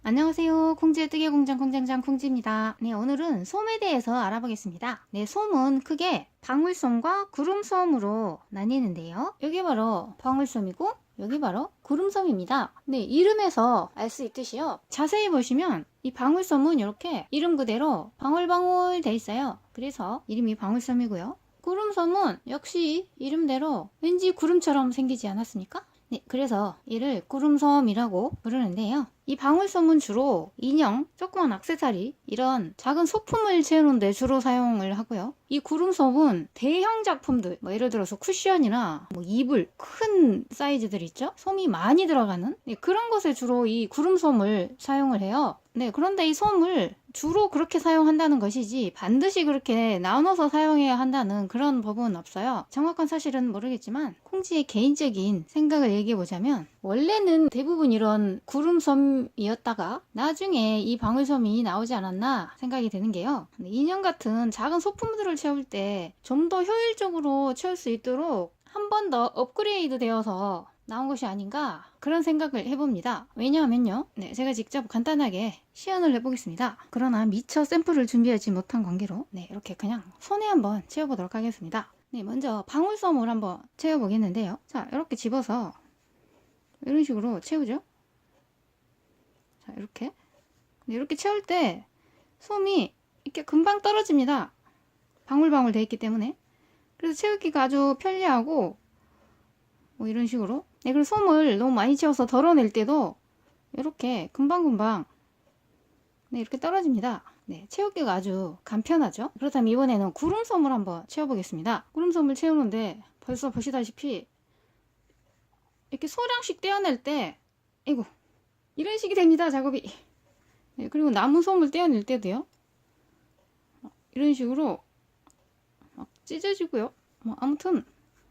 안녕하세요. 콩지의 뜨개공장 공장장 콩지입니다. 네, 오늘은 솜에 대해서 알아보겠습니다. 네, 솜은 크게 방울솜과 구름솜으로 나뉘는데요. 여기 바로 방울솜이고 여기 바로 구름솜입니다. 네, 이름에서 알 수 있듯이요. 자세히 보시면 이 방울솜은 이렇게 이름 그대로 방울방울 돼 있어요. 그래서 이름이 방울솜이고요. 구름솜은 역시 이름대로 왠지 구름처럼 생기지 않았습니까? 네, 그래서 이를 구름솜이라고 부르는데요. 이 방울솜은 주로 인형, 조그만 액세서리, 이런 작은 소품을 채우는 데 주로 사용을 하고요. 이 구름솜은 대형 작품들, 예를 들어서 쿠션이나 이불, 큰 사이즈들 있죠? 솜이 많이 들어가는 그런 것에 주로 이 구름솜을 사용을 해요. 네, 그런데 이 솜을 주로 그렇게 사용한다는 것이지 반드시 그렇게 나눠서 사용해야 한다는 그런 법은 없어요. 정확한 사실은 모르겠지만 콩지의 개인적인 생각을 얘기해 보자면 원래는 대부분 이런 구름솜이었다가 나중에 이 방울솜이 나오지 않았나 생각이 드는 게요. 인형 같은 작은 소품들을 채울 때 좀 더 효율적으로 채울 수 있도록 한 번 더 업그레이드 되어서 나온 것이 아닌가 그런 생각을 해봅니다. 왜냐하면요, 제가 직접 간단하게 시연을 해보겠습니다. 그러나 미처 샘플을 준비하지 못한 관계로 이렇게 그냥 손에 한번 채워보도록 하겠습니다. 먼저 방울솜을 한번 채워보겠는데요. 자, 이렇게 집어서 이런 식으로 채우죠. 자, 이렇게 채울 때 솜이 이렇게 금방 떨어집니다. 방울방울 되어 있기 때문에. 그래서 채우기가 아주 편리하고 이런 식으로. 그리고 솜을 너무 많이 채워서 덜어낼 때도 이렇게 금방금방 이렇게 떨어집니다. 채우기가 아주 간편하죠. 그렇다면 이번에는 구름솜을 한번 채워보겠습니다. 구름솜을 채우는데 벌써 보시다시피 이렇게 소량씩 떼어낼 때 이거 이런 식이 됩니다. 작업이. 그리고 나무 솜을 떼어낼 때도요. 이런 식으로 막 찢어지고요. 아무튼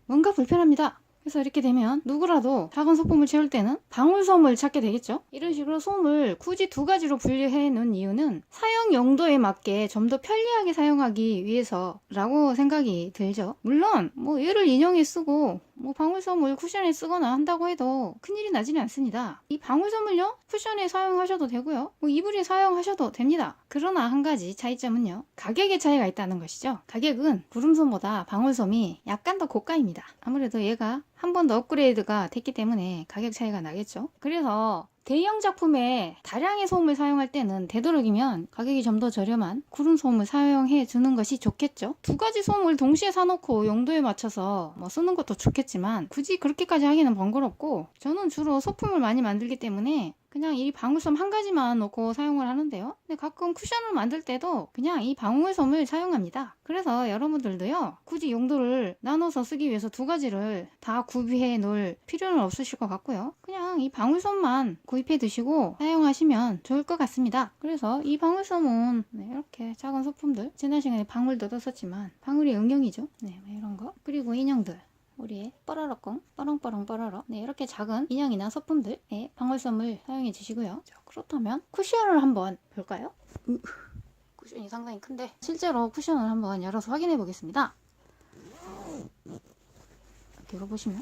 뭔가 불편합니다. 그래서 이렇게 되면 누구라도 작은 소품을 채울 때는 방울솜을 찾게 되겠죠. 이런 식으로 솜을 굳이 두 가지로 분류해 놓은 이유는 사용 용도에 맞게 좀 더 편리하게 사용하기 위해서라고 생각이 들죠. 물론 얘를 인형에 쓰고 방울솜을 쿠션에 쓰거나 한다고 해도 큰일이 나지는 않습니다. 이 방울솜을요 쿠션에 사용하셔도 되고요, 이불에 사용하셔도 됩니다. 그러나 한 가지 차이점은요, 가격의 차이가 있다는 것이죠. 가격은 구름솜보다 방울솜이 약간 더 고가입니다. 아무래도 얘가 한 번 더 업그레이드가 됐기 때문에 가격 차이가 나겠죠. 그래서 대형 작품에 다량의 솜을 사용할 때는 되도록이면 가격이 좀 더 저렴한 구름솜을 사용해 주는 것이 좋겠죠. 두 가지 솜을 동시에 사놓고 용도에 맞춰서 쓰는 것도 좋겠지만 굳이 그렇게까지 하기는 번거롭고, 저는 주로 소품을 많이 만들기 때문에 그냥 이 방울솜 한 가지만 놓고 사용을 하는데요. 근데 가끔 쿠션을 만들 때도 그냥 이 방울솜을 사용합니다. 그래서 여러분들도요, 굳이 용도를 나눠서 쓰기 위해서 두 가지를 다 구비해 놓을 필요는 없으실 것 같고요. 그냥 이 방울솜만 구입해 두시고 사용하시면 좋을 것 같습니다. 그래서 이 방울솜은 이렇게 작은 소품들, 지난 시간에 방울도 떴었지만 방울이 응용이죠. 이런 거, 그리고 인형들, 우리의 뻐러러꽁, 뻐렁뻐렁 뻐러러, 이렇게 작은 인형이나 소품들에 방울솜을 사용해 주시고요. 자, 그렇다면 쿠션을 한번 볼까요? 쿠션이 상당히 큰데 실제로 쿠션을 한번 열어서 확인해 보겠습니다. 이거 보시면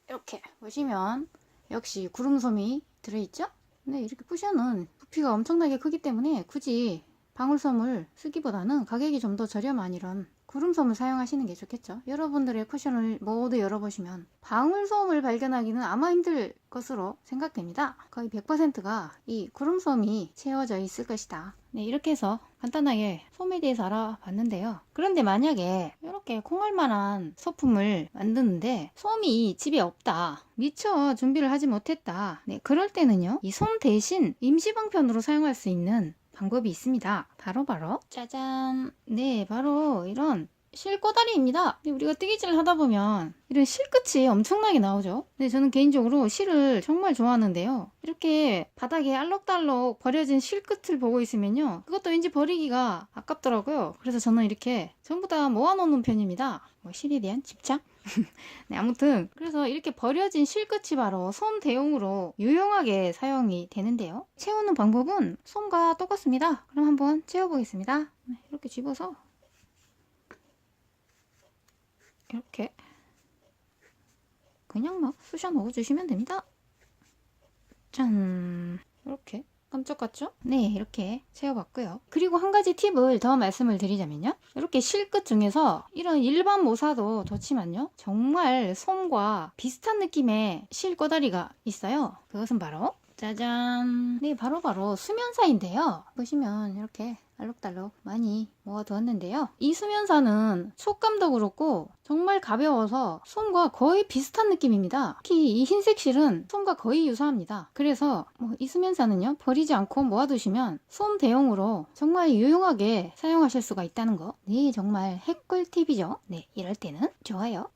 이렇게 보시면 역시 구름솜이 들어있죠? 이렇게 쿠션은 부피가 엄청나게 크기 때문에 굳이 방울솜을 쓰기보다는 가격이 좀 더 저렴한 이런 구름솜을 사용하시는 게 좋겠죠. 여러분들의 쿠션을 모두 열어보시면 방울솜을 발견하기는 아마 힘들 것으로 생각됩니다. 거의 100%가 이 구름솜이 채워져 있을 것이다. 이렇게 해서 간단하게 솜에 대해서 알아봤는데요. 그런데 만약에 이렇게 콩알만한 소품을 만드는데 솜이 집에 없다, 미처 준비를 하지 못했다, 그럴 때는요, 이 솜 대신 임시방편으로 사용할 수 있는 방법이 있습니다. 바로 짜잔! 바로 이런 실꼬다리입니다. 우리가 뜨개질을 하다 보면 이런 실끝이 엄청나게 나오죠. 저는 개인적으로 실을 정말 좋아하는데요, 이렇게 바닥에 알록달록 버려진 실끝을 보고 있으면요, 그것도 왠지 버리기가 아깝더라고요. 그래서 저는 이렇게 전부 다 모아놓는 편입니다. 실에 대한 집착? 아무튼 그래서 이렇게 버려진 실끝이 바로 솜 대용으로 유용하게 사용이 되는데요. 채우는 방법은 솜과 똑같습니다. 그럼 한번 채워보겠습니다. 이렇게 집어서 이렇게 그냥 막 쑤셔 넣어주시면 됩니다. 짠. 이렇게. 깜짝 같죠? 네, 이렇게 채워봤고요. 그리고 한 가지 팁을 더 말씀을 드리자면요. 이렇게 실끝 중에서 이런 일반 모사도 좋지만요. 정말 솜과 비슷한 느낌의 실 꼬다리가 있어요. 그것은 바로 짜잔. 네, 바로 수면사인데요. 보시면 이렇게 알록달록 많이 모아두었는데요. 이 수면사는 촉감도 그렇고 정말 가벼워서 솜과 거의 비슷한 느낌입니다. 특히 이 흰색 실은 솜과 거의 유사합니다. 그래서 이 수면사는요, 버리지 않고 모아두시면 솜 대용으로 정말 유용하게 사용하실 수가 있다는 거. 네, 정말 핵꿀 팁이죠. 네, 이럴 때는 좋아요.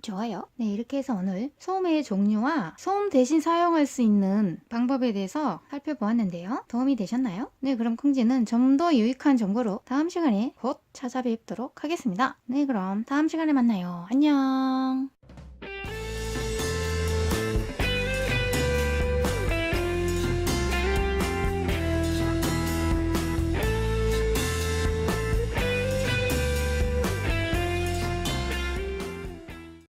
네, 이렇게 해서 오늘 솜의 종류와 솜 대신 사용할 수 있는 방법에 대해서 살펴보았는데요. 도움이 되셨나요? 네, 그럼 콩지는 좀 더 유익한 정보로 다음 시간에 곧 찾아뵙도록 하겠습니다. 네, 그럼 다음 시간에 만나요. 안녕.